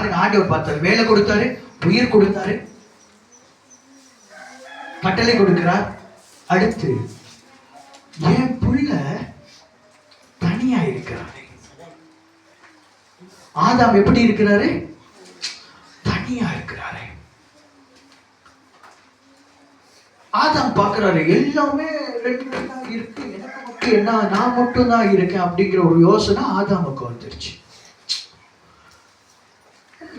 பாருங்க, ஆண்டவர் பார்த்தாரு, வேலை கொடுத்தாரு, உயிர் கொடுத்தாரு, கட்டளை கொடுக்கிறார். அடுத்து என் புள்ள தனியா இருக்கிறாரு. ஆதாம் எப்படி இருக்கிறாரு? தனியா இருக்கிறாரு. ஆதாம் பார்க்கிறாரு, எல்லாமே ரெண்டு ரெண்டா இருக்கு, எனக்கு மட்டும் என்ன, நான் மட்டும் தான் இருக்கேன் அப்படிங்கிற ஒரு யோசனை ஆதாமுக்கு வந்துருச்சு.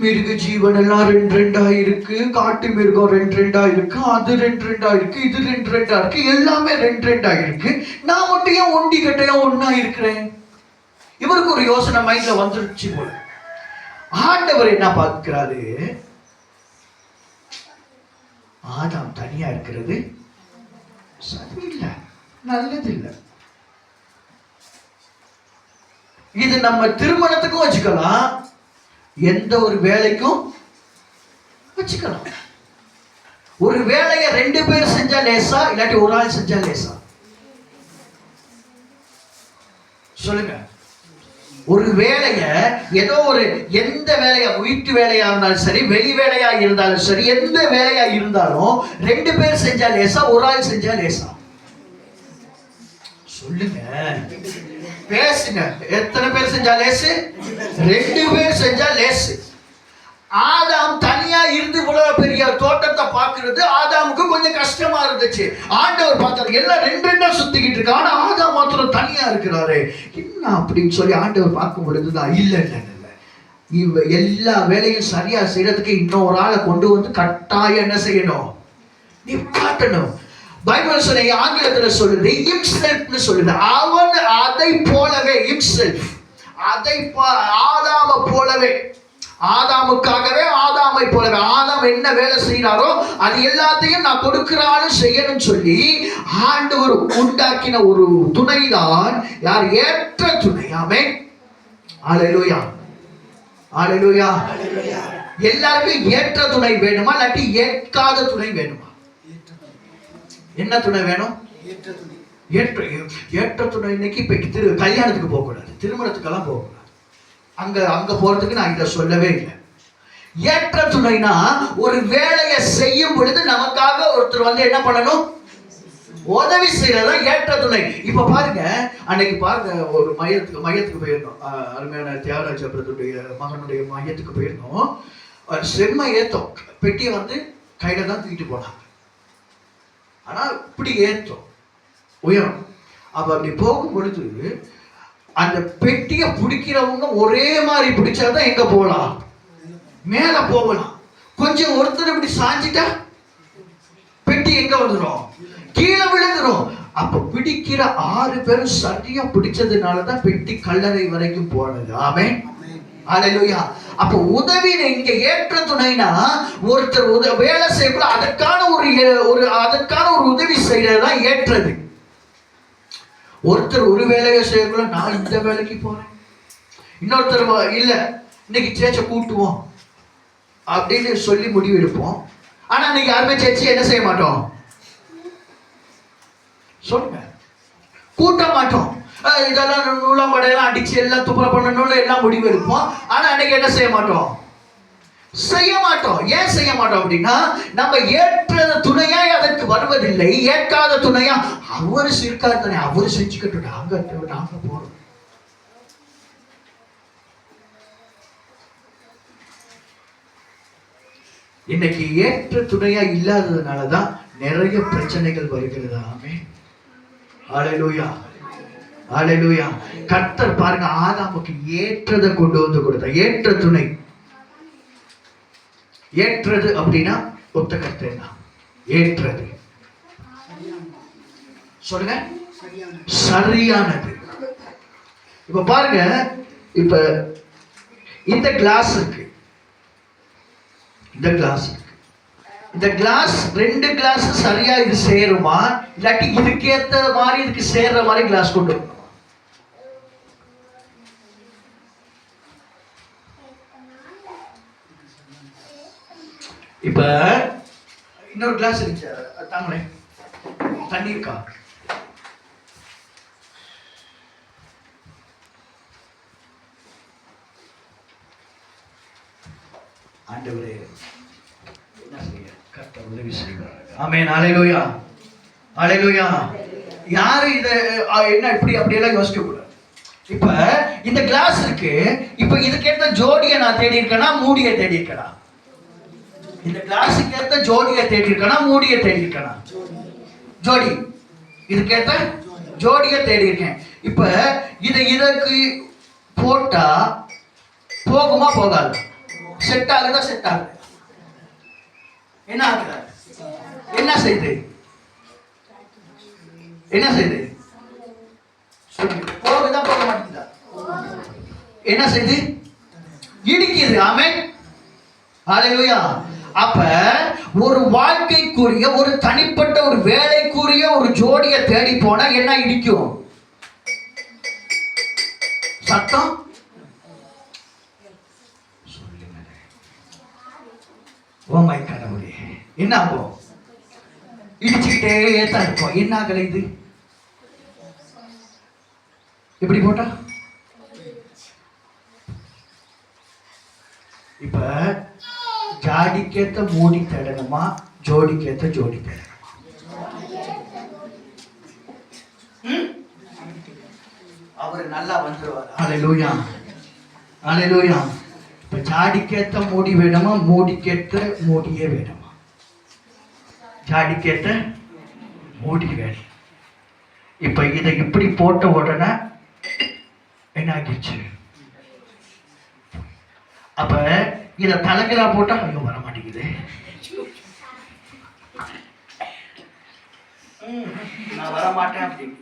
மிருக ஜீவன் எல்லாம் ரெண்டு ரெண்டா இருக்கு, காட்டு மிருகம் ரெண்டு ரெண்டா இருக்கு, அது ரெண்டு ரெண்டா இருக்கு, இது ரெண்டு ரெண்டா இருக்கு, எல்லாமே ரெண்டு ரெண்டா இருக்கு, நான் மட்டும் ஏன் ஒண்டி கட்டையா ஒன்னா இருக்கிறேன்? இவருக்கு ஒரு யோசனை மைண்ட்ல வந்துருச்சு போல. ஆண்டவர் என்ன பார்க்கிறாரு? ஆதாம் தனியா இருக்கிறது சரியில்லை, நல்லது இல்லை. இது நம்ம திருமணத்துக்கும் வச்சுக்கலாம், எந்த ஒரு வேலைக்கும் வச்சுக்கலாம். ஒரு வேலையை ரெண்டு பேர் செஞ்சா லேசா, இல்லாட்டி ஒரு ஆள் செஞ்சா லேசா? சொல்லுங்க. ஒரு வேலைய ஏதோ ஒரு எந்த வேலையா, வீட்டு வேலையா இருந்தாலும் சரி, வெளி வேலையா இருந்தாலும் சரி, எந்த வேலையா இருந்தாலும் ரெண்டு பேர் செஞ்சா லேசா, ஒரு ஆள் செஞ்சா லேசா? சொல்லுங்க, பேசுங்க. எத்தனை பேர் செஞ்சா லேசு? ரெண்டு பேர் செஞ்சா லேசு. ஆதாம் தனியா இருந்து இவ்வளவு பெரிய தோட்டத்தை பார்க்கிறது ஆதாமுக்கு கொஞ்சம் கஷ்டமா இருந்துச்சு. ஆண்டவர் பார்த்தாரு, எல்லாம் ரெண்டு ரெண்டா சுத்திக்கிட்டு இருக்கு, ஆனா ஆதாம் மாத்திரம் தனியா இருக்கிறாரு, என்ன அப்படின்னு சொல்லி ஆண்டவர் பார்க்கும் பொழுதுதான், இல்ல இல்ல இல்ல, இவ எல்லா வேலையும் சரியா செய்யறதுக்கு இன்னொரு ஆளை கொண்டு வந்து கட்டாயம் என்ன செய்யணும்? நீ காட்டணும். பைபிள் சொல்ல, ஆங்கிலத்தில் சொல்லுது himself சொல்லுது. அவன் அதை போலவே, himself, அதை ஆதாமை போலவே, ஆதாமுக்காகவே, ஆதாமை போலவே, ஆதாம் என்ன வேலை செய்யறாரோ அது எல்லாத்தையும் நான் கொடுக்கிறாலும் செய்யணும் சொல்லி ஆண்டவர் உண்டாக்கின ஒரு துணைதான் யார்? ஏற்ற துணை. ஆமென், அல்லேலூயா, அல்லேலூயா. எல்லாருக்கும் ஏற்ற துணை வேணுமா, இல்லாட்டி ஏற்காத துணை வேணுமா? என்ன துணை வேணும்? ஏற்ற துணை. இன்னைக்கு இப்ப கல்யாணத்துக்கு போக கூடாது, திருமணத்துக்கெல்லாம் போக கூடாது. அங்க போறதுக்கு நான் இதை சொல்லவே இல்லை. ஏற்ற துணைனா ஒரு வேலையை செய்யும் பொழுது நமக்காக ஒருத்தர் வந்து என்ன பண்ணணும்? உதவி செய்யறதா ஏற்ற துணை. இப்ப பாருங்க, அன்னைக்கு பாருங்க, ஒரு மையத்துக்கு போயிருந்தோம். அருமையான தியாகராஜ பிரதருடைய மகனுடைய மையத்துக்கு போயிருந்தோம். செம்ம ஏத்தம், பெட்டியை வந்து கையில தான் தூக்கிட்டு போனாங்க. ஆனா இப்படி ஏத்தம் உயரம். அப்ப அப்படி போகும் பொழுது அந்த பெட்டியை பிடிக்கிறவங்க ஒரே மாதிரி பிடிச்சாதான் எங்க போகலாம்? மேல போகலாம். கொஞ்சம் ஒருத்தர் இப்படி சாஞ்சிட்டா பெட்டி எங்க வந்துடும்? கீழே விழுந்துடும். அப்ப பிடிக்கிற 6 பேரும் சரியா பிடிச்சதுனாலதான் பெட்டி கல்லறை வரைக்கும் போனது. ஆமென், அல்லேலூயா. அப்ப உதவி இங்க ஏற்ற துணைனா ஒருத்தர் வேலை செய்யக்கூட அதற்கான ஒரு உதவி செய்யறதுதான் ஏற்றது. ஒருத்தர் ஒரு வேலையை செய்யக்கூட, நான் இந்த வேலைக்கு போறேன், இன்னொருத்தர் இல்ல இன்னைக்கு சேச்சை கூட்டுவோம் அப்படின்னு சொல்லி முடிவு எடுப்போம். ஆனா இன்னைக்கு யாருமே சேச்சி என்ன செய்ய மாட்டோம்? சொல்லுங்க, கூட்ட மாட்டோம். இதெல்லாம் நூலாம்படையெல்லாம் அடிச்சு எல்லாம் துப்புர பண்ணணும்னு எல்லாம் முடிவு எடுப்போம். ஆனா அன்னைக்கு என்ன செய்ய மாட்டோம்? செய்ய மாட்டோம். ஏன் செய்ய மாட்டோம் அப்படின்னா, நம்ம ஏற்ற துணையா அதற்கு வருவதில்லை. ஏற்காத துணையா அவரு சிறுக்காத துணை, அவரு செஞ்சுக்கிட்டு நாங்க போறோம். இன்னைக்கு ஏற்ற துணையா இல்லாததுனாலதான் நிறைய பிரச்சனைகள் வருகிறது. ஆமென், அல்லேலூயா, அல்லேலூயா. கர்த்தர் பாருங்க, ஆதாமுக்கு ஏற்றதை கொண்டு வந்து கொடுத்தார். ஏற்ற துணை. ஏற்றது அப்படின்னா ஒத்த கருத்து என்ன? ஏற்றது சொல்லுங்க, சரியானது. இப்ப பாருங்க, இப்ப இந்த கிளாஸ் இருக்கு, இந்த கிளாஸ் இருக்கு, இந்த கிளாஸ் 2 கிளாஸ் சரியா இது சேருமா, இல்லாட்டி இதுக்கேத்த மாதிரி இதுக்கு சேர்ற மாதிரி கிளாஸ் கொண்டு வரணும். இப்ப இன்னொரு கிளாஸ் இருந்துச்சு, தாங்களே தண்ணி இருக்கா? ஆண்டவரே என்ன செய்ய கர்த்தர் உதவி செய்வார். ஆமென். ஹல்லேலூயா, ஹல்லேலூயா. யாரும் இதை என்ன இப்படி அப்படியெல்லாம் யோசிக்க கூடாது. இப்ப இந்த கிளாஸ் இருக்கு, இப்ப இதுக்கேற்ற ஜோடியை நான் தேடி இருக்கேனா மூடியை தேடி இருக்கேனா? இந்த கிளாஸுக்கு ஏற்ற ஜோடியை தேடி இருக்கேனா மூடியை தேடி இருக்கேனா? ஜோடி. இதுக்கேற்ற ஜோடியை தேடி இருக்கேன். இப்ப இதற்கு போட்டா போகுமா போகாது? செட் ஆகுதா செட் ஆகுது? என்ன ஆகுது? என்ன செய்யுது? என்ன செய்யுது? போகுதா போக மாட்டேங்குதா? என்ன செய்யுது? இடிக்குது. ஆமென். ஹல்லேலூயா. அப்ப ஒரு வாழ்க்கைக்குரிய ஒரு தனிப்பட்ட ஒரு வேலைக்குரிய ஒரு ஜோடியை தேடி போனா என்ன இடிக்கும்? சத்தம் சொல்லுங்க. ஓ மை கடவுளே, என்ன ஆகும்? இடிச்சுக்கிட்டே தான் இருக்கும். என்ன ஆகல? இது எப்படி போட்டா? இப்ப ஜாடிக்கேத்த மூடி தேடணுமா ஜோடிக்கேத்த ஜோடி தேடணுமா? அவர் நல்லா வந்துருவார். ஹல்லேலூயா, ஹல்லேலூயா. இப்ப ஜாடிக்கேத்த மூடி வேணுமா மூடிக்கேத்த மூடியே வேணுமா? ஜாடிக்கேத்த மூடி வேணும். இப்ப இதை இப்படி போட்ட உடனே என்ன ஆகிடுச்சு? அப்ப இத தலைகளா போட்டா ஐயோ வர மாட்டேங்குது. நான் வர மாட்டேன் அப்படின்னு.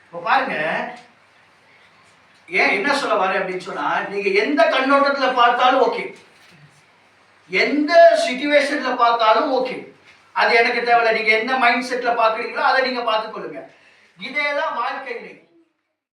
இப்ப பாருங்க, ஏன் என்ன சொல்ல வரேன் அப்படின்னு சொன்னா, நீங்க எந்த கண்ணோட்டத்துல பார்த்தாலும் ஓகே, எந்த சிச்சுவேஷன்ல பார்த்தாலும் ஓகே, அது எனக்கு தேவையில்லை. நீங்க எந்த மைண்ட் செட்ல பாக்குறீங்களோ அதை நீங்க பார்த்துக் கொள்ளுங்க. இதேதான் வாழ்க்கையிலே